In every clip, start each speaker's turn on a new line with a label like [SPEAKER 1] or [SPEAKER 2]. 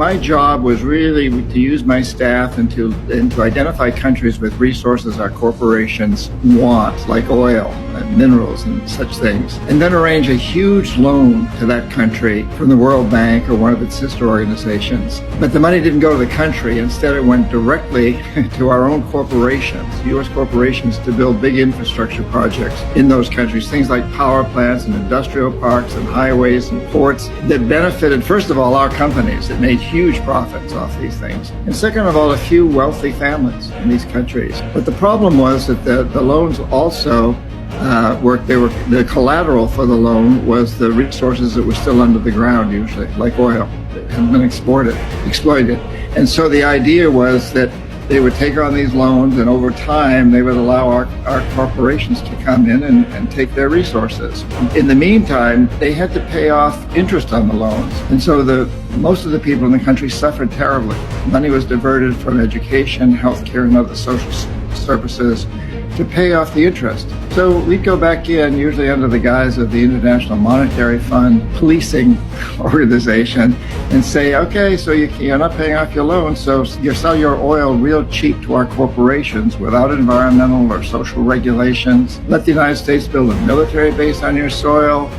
[SPEAKER 1] My job was really to use my staff and to identify countries with resources our corporations want, like oil and minerals and such things, and then arrange a huge loan to that country from the World Bank or one of its sister organizations. But the money didn't go to the country. Instead, it went directly to our own corporations, U.S. corporations, to build big infrastructure projects in those countries, things like power plants and industrial parks and highways and ports that benefited, first of all, our companies that made huge profits off these things, and second of all, a few wealthy families in these countries. But the problem was that the loans also the collateral for the loan was the resources that were still under the ground, usually, like oil, that hadn't been exploited. And so the idea was that they would take on these loans, and over time they would allow our corporations to come in and take their resources. In the meantime, they had to pay off interest on the loans, and so most of the people in the country suffered terribly. Money was diverted from education, healthcare, and other social services to pay off the interest. So we'd go back in, usually under the guise of the International Monetary Fund policing organization, and say, okay, so you're not paying off your loan, so you sell your oil real cheap to our corporations without environmental or social regulations. Let the United States build a military base on your soil.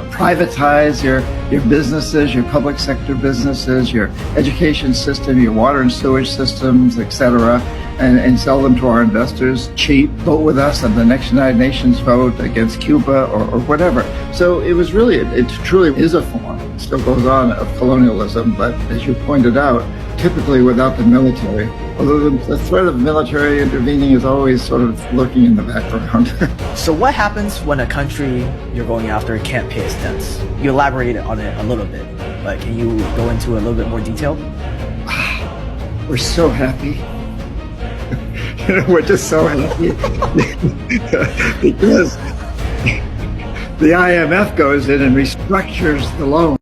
[SPEAKER 1] Privatize your businesses, your public sector businesses, your education system, your water and sewage systems, etc., and sell them to our investors cheap. Vote with us on the next United Nations vote against Cuba or whatever. So it was really, it truly is a form, it still goes on, of colonialism, but as you pointed out, typically without the military. Although the threat of military intervening is always sort of lurking in the background.
[SPEAKER 2] So what happens when a country you're going after can't pay its debts? You elaborated on it a little bit, but can you go into a little bit more detail?
[SPEAKER 1] We're so happy. We're just so happy because the IMF goes in and restructures the loan.